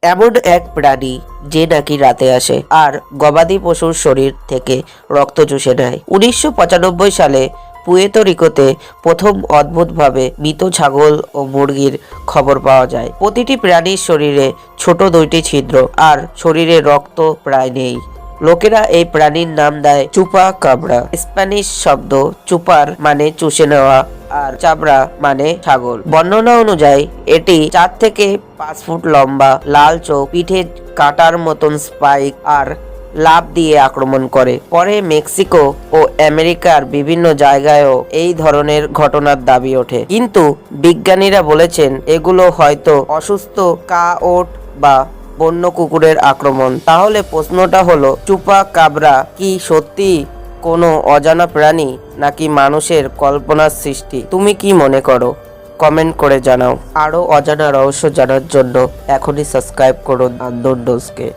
এমন এক প্রাণী যে নাকি রাতে আসে আর গবাদি পশুর শরীর থেকে রক্ত চুষে নেয়। 1995 সালে পুয়ের্তো রিকোতে প্রথম অদ্ভুতভাবে মৃত ছাগল ও মুরগির খবর পাওয়া যায়। প্রতিটি প্রাণীর শরীরে ছোট 2টি ছিদ্র আর শরীরে রক্ত প্রায় নেই। লোকেরা এই প্রাণীর নাম দেয় চুপা কাবরা। স্প্যানিশ শব্দ চুপার মানে চুষে নেওয়া আর চাবড়া মানে ছাগল। বর্ণনা অনুযায়ী এটি 4 থেকে 5 ফুট লম্বা, লাল চোখ, পিঠে কাঁটার মতন স্পাইক আর লাফ দিয়ে আক্রমণ করে। পরে মেক্সিকো ও আমেরিকার বিভিন্ন জায়গায়ও এই ধরনের ঘটনার দাবি ওঠে, কিন্তু বিজ্ঞানীরা বলেছেন এগুলো হয়তো অসুস্থ কাওট বা বন্য কুকুরের আক্রমণ। তাহলে প্রশ্নটা হলো, চুপা কাবরা কি সত্যি কোনো অজানা প্রাণী নাকি মানুষের কল্পনার সৃষ্টি? তুমি কি মনে করো? কমেন্ট করে জানাও। আরও অজানা রহস্য জানার জন্য এখনই সাবস্ক্রাইব করুন আন্দোলন ডোজকে।